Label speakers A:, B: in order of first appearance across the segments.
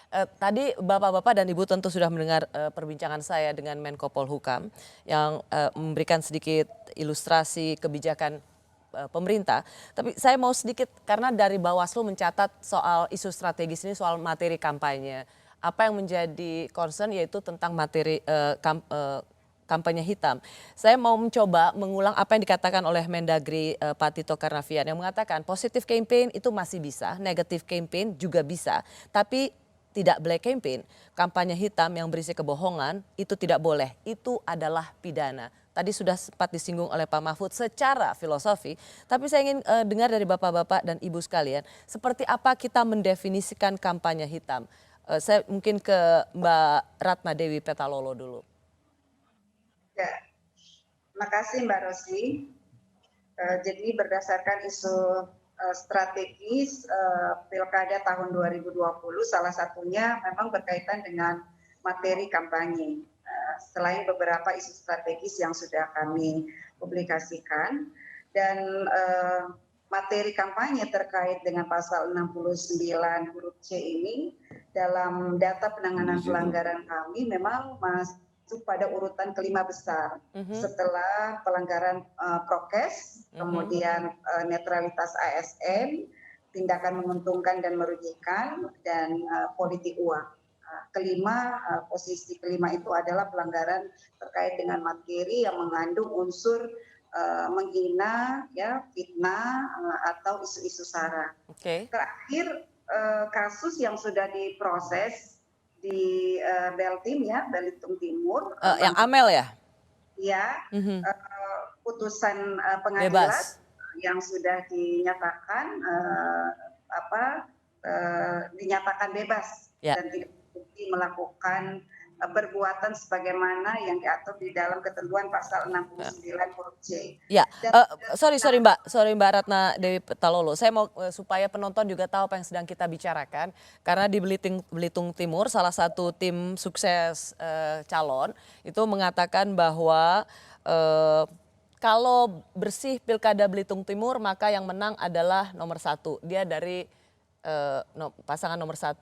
A: Tadi Bapak-Bapak dan Ibu tentu sudah mendengar perbincangan saya dengan Menko Polhukam yang memberikan sedikit ilustrasi kebijakan pemerintah. Tapi saya mau sedikit karena dari Bawaslu mencatat soal isu strategis ini soal materi kampanye. Apa yang menjadi concern yaitu tentang materi kampanye hitam. Saya mau mencoba mengulang apa yang dikatakan oleh Mendagri Pak Tito Karnavian yang mengatakan positive campaign itu masih bisa, negative campaign juga bisa, tapi tidak black campaign, kampanye hitam yang berisi kebohongan itu tidak boleh, itu adalah pidana. Tadi sudah sempat disinggung oleh Pak Mahfud secara filosofi, tapi saya ingin dengar dari Bapak-Bapak dan Ibu sekalian, seperti apa kita mendefinisikan kampanye hitam. Saya mungkin ke Mbak Ratna Dewi Petalolo dulu.
B: Ya, terima kasih Mbak Rosi. Jadi berdasarkan isu strategis Pilkada tahun 2020, salah satunya memang berkaitan dengan materi kampanye. Selain beberapa isu strategis yang sudah kami publikasikan, dan materi kampanye terkait dengan pasal 69 huruf C ini dalam data penanganan pelanggaran kami memang masuk pada urutan kelima besar setelah pelanggaran prokes, kemudian netralitas ASN, tindakan menguntungkan dan merugikan, dan politik uang. Posisi kelima itu adalah pelanggaran terkait dengan materi yang mengandung unsur menghina, ya, fitnah atau isu-isu sara. Terakhir kasus yang sudah diproses di Beltim, ya, Belitung Timur.
A: Yang Amel ya?
B: Ya, putusan pengadilan
A: Bebas
B: yang sudah dinyatakan dinyatakan bebas dan tidak terbukti melakukan perbuatan sebagaimana yang diatur di dalam ketentuan pasal 69 huruf C.
A: Ya, sorry Mbak Ratna Dewi Petalolo. Saya mau supaya penonton juga tahu apa yang sedang kita bicarakan. Karena di Belitung Timur salah satu tim sukses calon itu mengatakan bahwa kalau bersih Pilkada Belitung Timur maka yang menang adalah nomor 1. Dia dari pasangan nomor 1.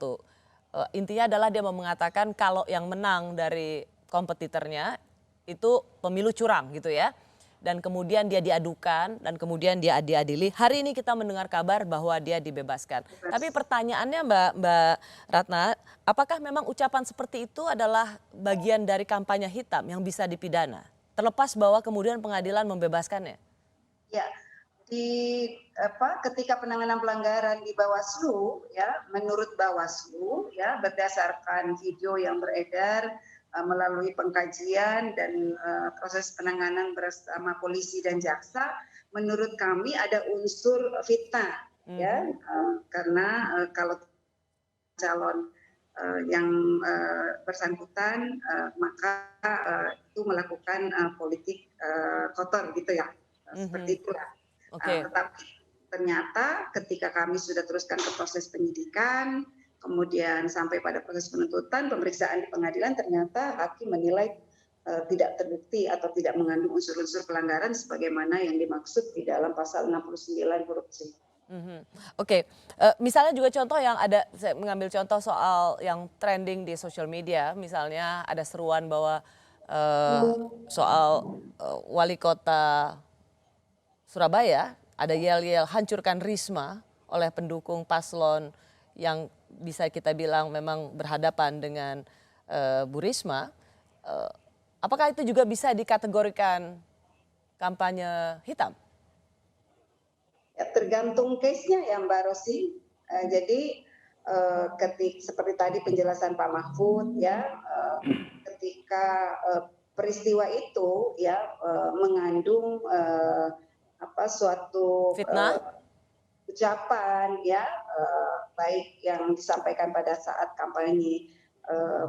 A: Intinya adalah dia mau mengatakan kalau yang menang dari kompetitornya itu pemilu curang gitu ya. Dan kemudian dia diadukan dan kemudian dia diadili. Hari ini kita mendengar kabar bahwa dia dibebaskan. Tapi pertanyaannya Mbak Ratna, apakah memang ucapan seperti itu adalah bagian dari kampanye hitam yang bisa dipidana? Terlepas bahwa kemudian pengadilan membebaskannya.
B: Ya, ketika penanganan pelanggaran di Bawaslu, ya, menurut Bawaslu, ya, berdasarkan video yang beredar melalui pengkajian dan proses penanganan bersama polisi dan jaksa, menurut kami ada unsur fitnah, ya, karena kalau calon yang bersangkutan maka itu melakukan politik kotor gitu ya, seperti itulah. Tetapi ternyata ketika kami sudah teruskan ke proses penyidikan, kemudian sampai pada proses penuntutan, pemeriksaan di pengadilan, ternyata hakim menilai tidak terbukti atau tidak mengandung unsur-unsur pelanggaran sebagaimana yang dimaksud di dalam pasal 69 huruf C.
A: Misalnya juga contoh yang ada, saya mengambil contoh soal yang trending di sosial media, misalnya ada seruan bahwa soal wali kota Surabaya, ada yel-yel hancurkan Risma oleh pendukung paslon yang bisa kita bilang memang berhadapan dengan Bu Risma. Apakah itu juga bisa dikategorikan kampanye hitam?
B: Ya, tergantung case-nya ya Mbak Rosi. Jadi seperti tadi penjelasan Pak Mahfud, ya, ketika peristiwa itu ya mengandung suatu ucapan, ya, baik yang disampaikan pada saat kampanye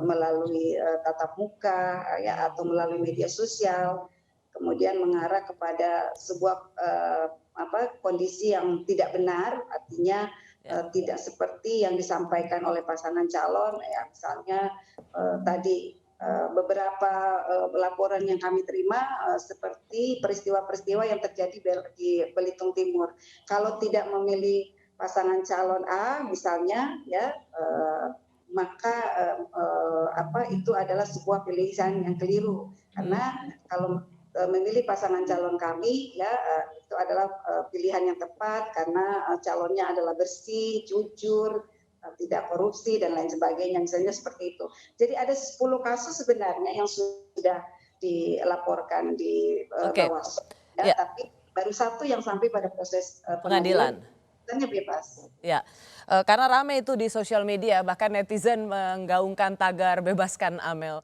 B: melalui tatap muka, ya, atau melalui media sosial, kemudian mengarah kepada sebuah kondisi yang tidak benar, artinya tidak seperti yang disampaikan oleh pasangan calon, ya, misalnya tadi beberapa laporan yang kami terima seperti peristiwa-peristiwa yang terjadi di Belitung Timur. Kalau tidak memilih pasangan calon A misalnya, ya, maka itu adalah sebuah pilihan yang keliru karena kalau memilih pasangan calon kami ya itu adalah pilihan yang tepat karena calonnya adalah bersih, jujur, tidak korupsi dan lain sebagainya misalnya seperti itu. Jadi ada 10 kasus sebenarnya yang sudah dilaporkan di Bawaslu ya, tapi baru satu yang sampai pada proses pengadilan. Pengadilannya bebas.
A: Ya, karena rame itu di sosial media bahkan netizen menggaungkan tagar bebaskan Amel.